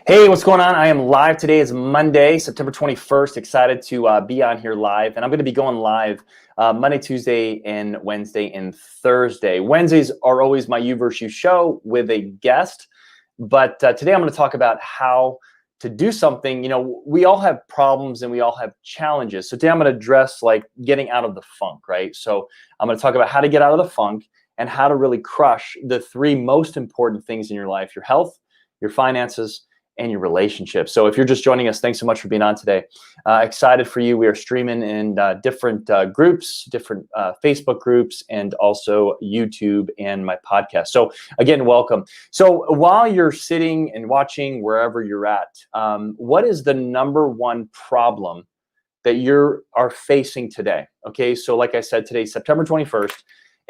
Hey, what's going on? I am live. Today is Monday, September 21st. Excited to be on here live. And I'm going to be going live Monday, Tuesday, and Wednesday and Thursday. Wednesdays are always my You vs. You show with a guest. But today I'm going to talk about how to do something. You know, we all have problems and we all have challenges. So today I'm going to address like getting out of the funk, right? So I'm going to talk about how to get out of the funk and how to really crush the three most important things in your life: your health, your finances, and your relationship. So if you're just joining us, thanks so much for being on today. Excited for you. We are streaming in different groups, different Facebook groups, and also YouTube and my podcast. So again, welcome. So while you're sitting and watching wherever you're at, what is the number one problem that you are facing today? Okay, so like I said, today, September 21st,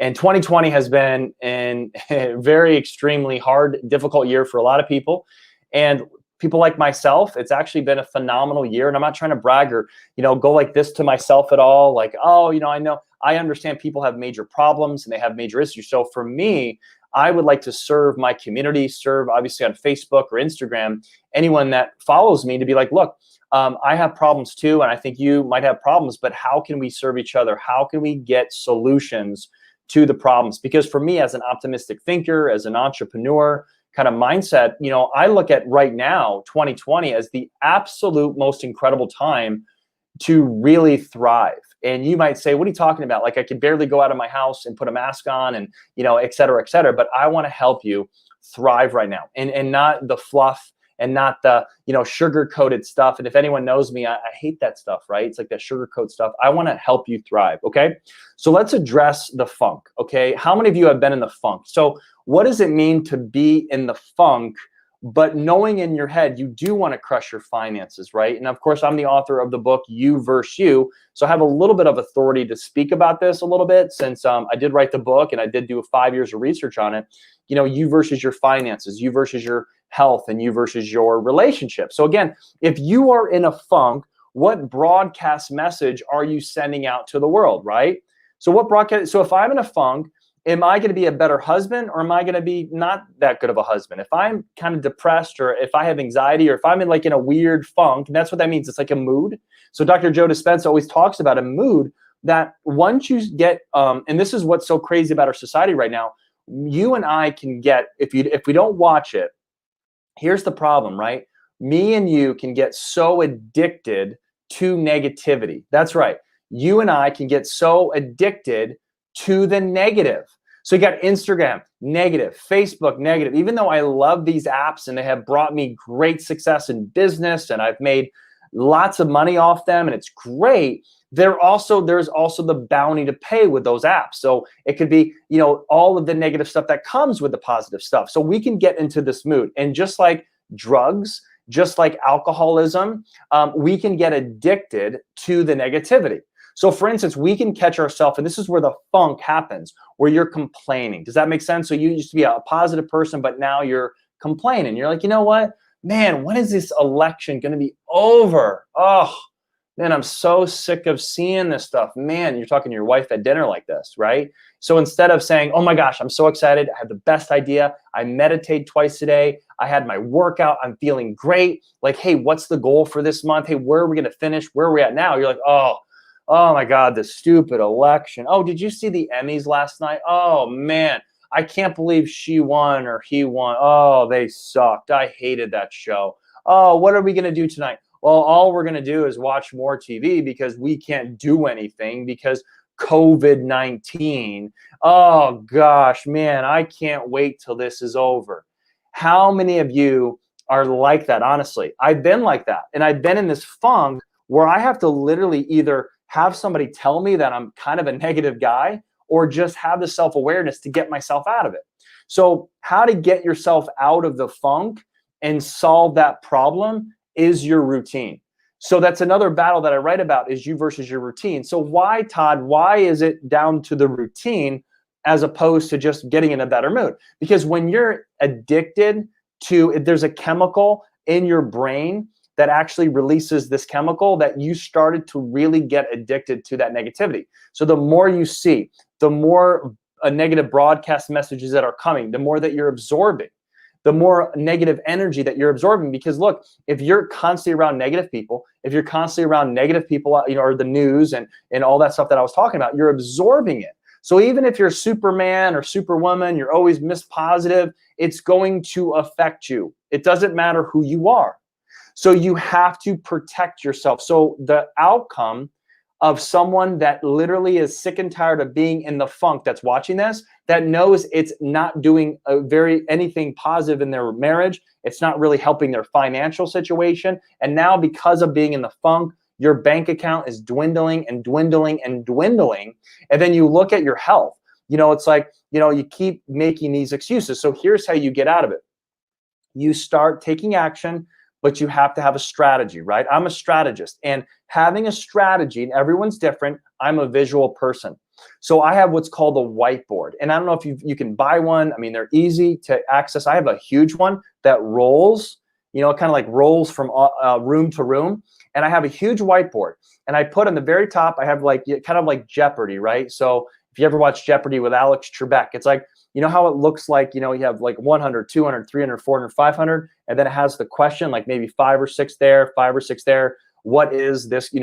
and 2020 has been a very extremely hard, difficult year for a lot of people. And people like myself, it's actually been a phenomenal year. And I'm not trying to brag or, go like this to myself at all. Like, oh, I understand people have major problems and they have major issues. So for me, I would like to serve my community, serve obviously on Facebook or Instagram, anyone that follows me, to be like, look, I have problems too. And I think you might have problems, but how can we serve each other? How can we get solutions to the problems? Because for me, as an optimistic thinker, as an entrepreneur kind of mindset, I look at right now, 2020, as the absolute most incredible time to really thrive. And you might say, what are you talking about? Like, I could barely go out of my house and put a mask on and, et cetera, et cetera. But I want to help you thrive right now, and not the fluff and not the, sugar-coated stuff. And if anyone knows me, I hate that stuff, right? It's like that sugar-coat stuff. I want to help you thrive, okay? So let's address the funk, okay? How many of you have been in the funk? So what does it mean to be in the funk, but knowing in your head you do want to crush your finances, right? And of course, I'm the author of the book, You vs. You. So I have a little bit of authority to speak about this a little bit, since I did write the book and I did do 5 years of research on it. You versus your finances, you versus your health, and you versus your relationship. So again, if you are in a funk, what broadcast message are you sending out to the world, right? So if I'm in a funk, am I going to be a better husband, or am I going to be not that good of a husband? If I'm kind of depressed, or if I have anxiety, or if I'm in a weird funk, and that's what that means. It's like a mood. So Dr. Joe Dispenza always talks about a mood that once you get, and this is what's so crazy about our society right now, you and I can get, if we don't watch it, here's the problem, right? Me and you can get so addicted to negativity. That's right. You and I can get so addicted to the negative. So you got Instagram, negative, Facebook, negative. Even though I love these apps and they have brought me great success in business and I've made lots of money off them and it's great, there's also the bounty to pay with those apps. So it could be, all of the negative stuff that comes with the positive stuff. So we can get into this mood. And just like drugs, just like alcoholism, we can get addicted to the negativity. So for instance, we can catch ourselves, and this is where the funk happens, where you're complaining. Does that make sense? So you used to be a positive person, but now you're complaining. You're like, you know what? Man, when is this election going to be over? Oh, man, I'm so sick of seeing this stuff. Man, you're talking to your wife at dinner like this, right? So instead of saying, oh my gosh, I'm so excited, I have the best idea, I meditate twice a day, I had my workout, I'm feeling great. Like, hey, what's the goal for this month? Hey, where are we going to finish? Where are we at now? You're like, oh my God, the stupid election. Oh, did you see the Emmys last night? Oh man, I can't believe she won or he won. Oh, they sucked. I hated that show. Oh, what are we going to do tonight? Well, all we're going to do is watch more TV because we can't do anything because COVID-19. Oh gosh, man, I can't wait till this is over. How many of you are like that? Honestly, I've been like that. And I've been in this funk where I have to literally either have somebody tell me that I'm kind of a negative guy, or just have the self-awareness to get myself out of it. So how to get yourself out of the funk and solve that problem is your routine. So that's another battle that I write about, is you versus your routine. So why, Todd, why is it down to the routine as opposed to just getting in a better mood? Because when you're addicted to, there's a chemical in your brain that actually releases this chemical that you started to really get addicted to that negativity. So the more you see, the more negative broadcast messages that are coming, the more that you're absorbing. the more negative energy that you're absorbing. Because look, if you're constantly around negative people, if you're constantly around negative people, or the news and all that stuff that I was talking about, you're absorbing it. So even if you're Superman or Superwoman, you're always Miss Positive, it's going to affect you. It doesn't matter who you are. So you have to protect yourself. So the outcome of someone that literally is sick and tired of being in the funk, that's watching this, that knows it's not doing anything positive in their marriage, it's not really helping their financial situation, and now because of being in the funk, your bank account is dwindling and dwindling and dwindling. And then you look at your health. It's like, you keep making these excuses. So here's how you get out of it. You start taking action, but you have to have a strategy, right? I'm a strategist, and having a strategy, and everyone's different. I'm a visual person. So I have what's called a whiteboard. And I don't know if you can buy one. I mean, they're easy to access. I have a huge one that rolls, it kind of like rolls from room to room. And I have a huge whiteboard, and I put on the very top, I have kind of like Jeopardy, right? So if you ever watch Jeopardy with Alex Trebek, it's like, how it looks like, you have like 100, 200, 300, 400, 500, and then it has the question, like maybe 5 or 6 there, 5 or 6 there. What is this?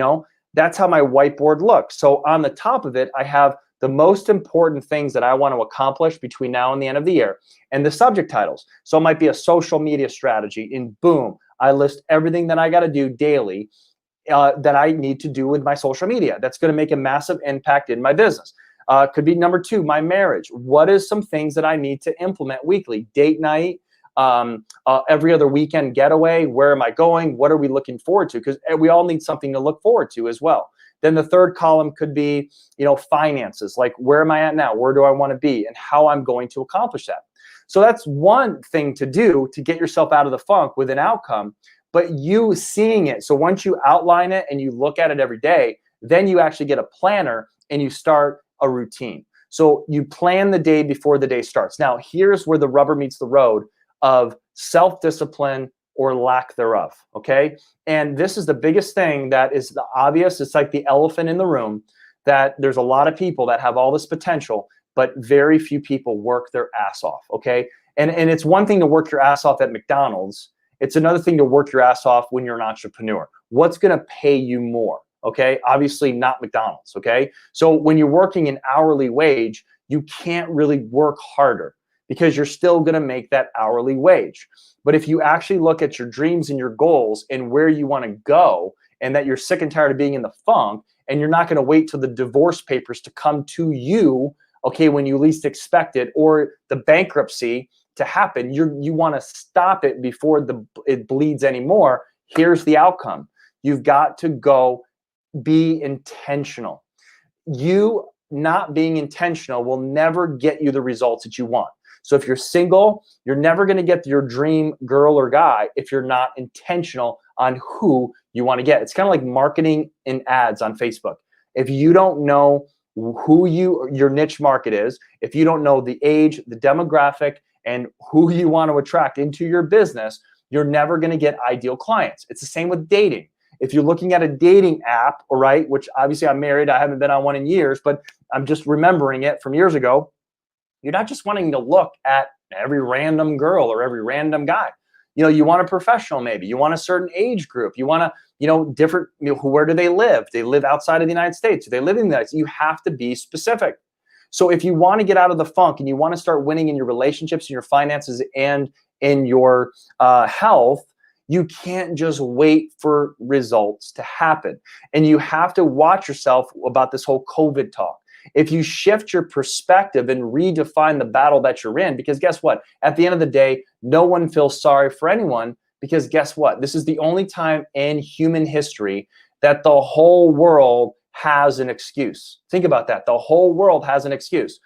That's how my whiteboard looks. So on the top of it, I have the most important things that I want to accomplish between now and the end of the year, and the subject titles. So it might be a social media strategy, and boom, I list everything that I got to do daily that I need to do with my social media. That's going to make a massive impact in my business. Could be number 2, my marriage. What is some things that I need to implement weekly? Date night, every other weekend getaway. Where am I going? What are we looking forward to? Because we all need something to look forward to as well. Then the third column could be, finances. Like, where am I at now? Where do I want to be? And how I'm going to accomplish that. So that's one thing to do to get yourself out of the funk with an outcome, but you seeing it. So once you outline it and you look at it every day, then you actually get a planner and you start a routine. So you plan the day before the day starts. Now, here's where the rubber meets the road of self-discipline or lack thereof, okay? And this is the biggest thing that is the obvious. It's like the elephant in the room, that there's a lot of people that have all this potential, but very few people work their ass off, okay? And it's one thing to work your ass off at McDonald's. It's another thing to work your ass off when you're an entrepreneur. What's gonna pay you more? Okay, obviously not McDonald's, okay? So when you're working an hourly wage, you can't really work harder because you're still gonna make that hourly wage. But if you actually look at your dreams and your goals and where you wanna go, and that you're sick and tired of being in the funk, and you're not gonna wait till the divorce papers to come to you, okay, when you least expect it, or the bankruptcy to happen, you wanna stop it before it bleeds anymore. Here's the outcome. You've got to go be intentional. You not being intentional will never get you the results that you want. So if you're single, you're never going to get your dream girl or guy if you're not intentional on who you want to get. It's kind of like marketing and ads on Facebook. If you don't know who your niche market is, if you don't know the age, the demographic, and who you want to attract into your business, you're never going to get ideal clients. It's the same with dating. If you're looking at a dating app, all right, which obviously I'm married, I haven't been on one in years, but I'm just remembering it from years ago. You're not just wanting to look at every random girl or every random guy. You want a professional, maybe. You want a certain age group. You want to, different, where do they live? They live outside of the United States. Do they live in the United States? You have to be specific. So if you want to get out of the funk and you want to start winning in your relationships, in your finances, and in your health, you can't just wait for results to happen. And you have to watch yourself about this whole COVID talk. If you shift your perspective and redefine the battle that you're in, because guess what? At the end of the day, no one feels sorry for anyone, because guess what? This is the only time in human history that the whole world has an excuse. Think about that. The whole world has an excuse.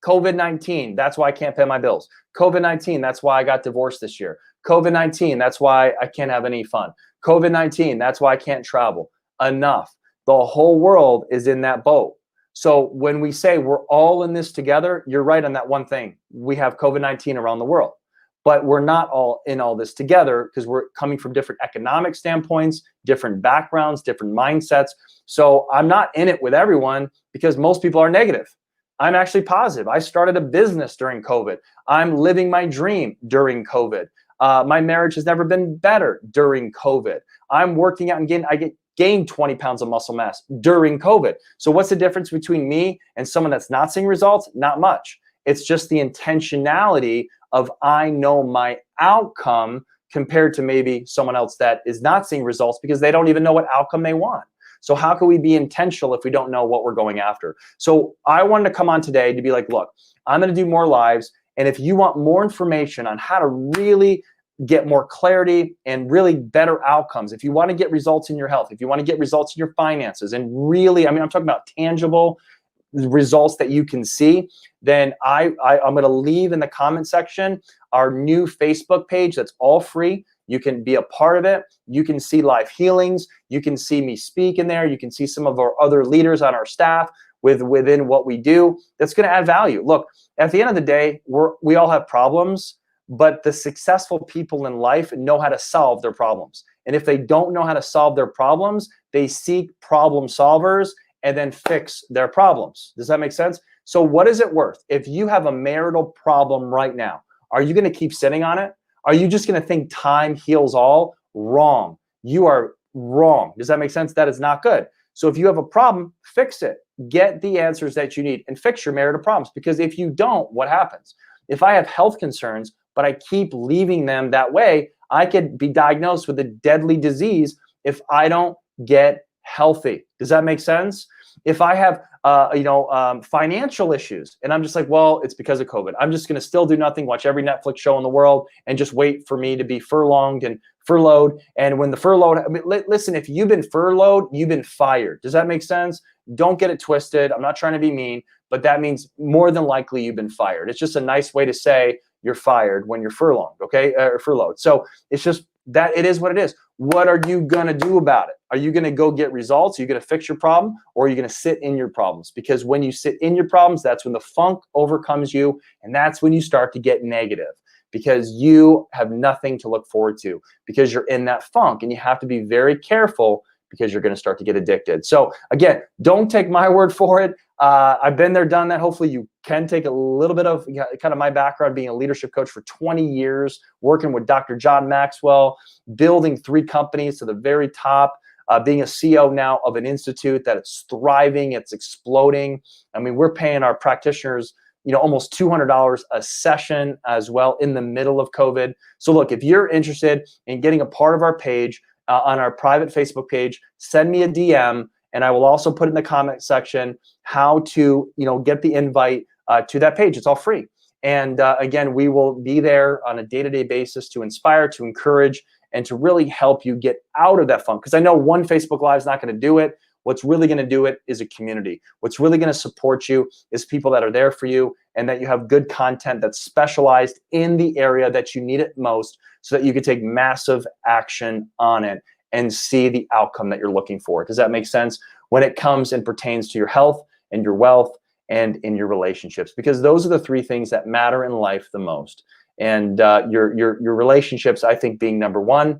COVID-19, that's why I can't pay my bills. COVID-19, that's why I got divorced this year. COVID-19, that's why I can't have any fun. COVID-19, that's why I can't travel. Enough. The whole world is in that boat. So when we say we're all in this together, you're right on that one thing. We have COVID-19 around the world, but we're not all in all this together because we're coming from different economic standpoints, different backgrounds, different mindsets. So I'm not in it with everyone because most people are negative. I'm actually positive. I started a business during COVID. I'm living my dream during COVID. My marriage has never been better during COVID. I'm working out and gained 20 pounds of muscle mass during COVID. So what's the difference between me and someone that's not seeing results? Not much. It's just the intentionality of I know my outcome compared to maybe someone else that is not seeing results because they don't even know what outcome they want. So how can we be intentional if we don't know what we're going after? So I wanted to come on today to be like, look, I'm going to do more lives. And if you want more information on how to really get more clarity and really better outcomes, if you want to get results in your health, if you want to get results in your finances, and really, I'm talking about tangible results that you can see, then I'm going to leave in the comment section our new Facebook page that's all free. You can be a part of it. You can see live healings. You can see me speak in there. You can see some of our other leaders on our staff within what we do. That's going to add value. Look, at the end of the day, we all have problems, but the successful people in life know how to solve their problems. And if they don't know how to solve their problems, they seek problem solvers and then fix their problems. Does that make sense? So what is it worth? If you have a marital problem right now, are you going to keep sitting on it? Are you just going to think time heals all? Wrong. You are wrong. Does that make sense? That is not good. So if you have a problem, fix it. Get the answers that you need and fix your marital problems. Because if you don't, what happens? If I have health concerns, but I keep leaving them that way, I could be diagnosed with a deadly disease if I don't get healthy. Does that make sense? If I have financial issues and I'm just like, well, it's because of COVID, I'm just going to still do nothing, watch every Netflix show in the world and just wait for me to be furloughed. And when the furloughed, listen, if you've been furloughed, you've been fired. Does that make sense? Don't get it twisted. I'm not trying to be mean, but that means more than likely you've been fired. It's just a nice way to say you're fired when you're furloughed, okay? Furloughed. So it's just that it is what it is. What are you going to do about it? Are you going to go get results? Are you going to fix your problem, or are you going to sit in your problems? Because when you sit in your problems, that's when the funk overcomes you, and that's when you start to get negative because you have nothing to look forward to because you're in that funk, and you have to be very careful because you're going to start to get addicted. So again, don't take my word for it. I've been there, done that. Hopefully you can take a little bit of kind of my background, being a leadership coach for 20 years, working with Dr. John Maxwell, building 3 companies to the very top, being a CEO now of an institute that it's thriving, it's exploding. I mean, we're paying our practitioners, almost $200 a session as well in the middle of COVID. So look, if you're interested in getting a part of our page, on our private Facebook page, send me a DM, and I will also put in the comment section how to, get the invite to that page. It's all free. And again, we will be there on a day-to-day basis to inspire, to encourage, and to really help you get out of that funk. Because I know one Facebook Live is not going to do it. What's really going to do it is a community. What's really going to support you is people that are there for you, and that you have good content that's specialized in the area that you need it most, so that you can take massive action on it and see the outcome that you're looking for. Does that make sense? When it comes and pertains to your health and your wealth and in your relationships, because those are the 3 things that matter in life the most. And your relationships, I think, being number 1.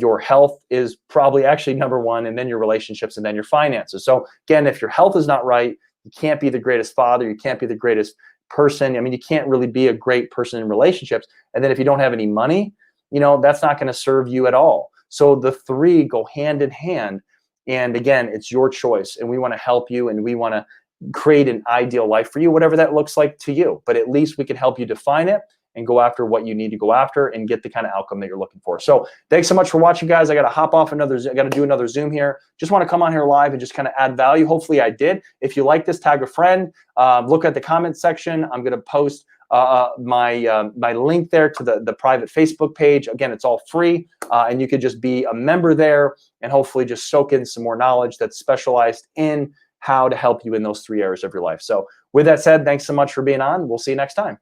Your health is probably actually number 1, and then your relationships, and then your finances. So again, if your health is not right, you can't be the greatest father. You can't be the greatest person. I mean, you can't really be a great person in relationships. And then if you don't have any money, that's not going to serve you at all. So the 3 go hand in hand. And again, it's your choice. And we want to help you, and we want to create an ideal life for you, whatever that looks like to you. But at least we can help you define it and go after what you need to go after and get the kind of outcome that you're looking for. So thanks so much for watching, guys. I got to hop off I got to do another Zoom here. Just want to come on here live and just kind of add value. Hopefully I did. If you like this, tag a friend. Look at the comment section. I'm going to post my link there to the private Facebook page. Again, it's all free, and you could just be a member there and hopefully just soak in some more knowledge that's specialized in how to help you in those 3 areas of your life. So with that said, thanks so much for being on. We'll see you next time.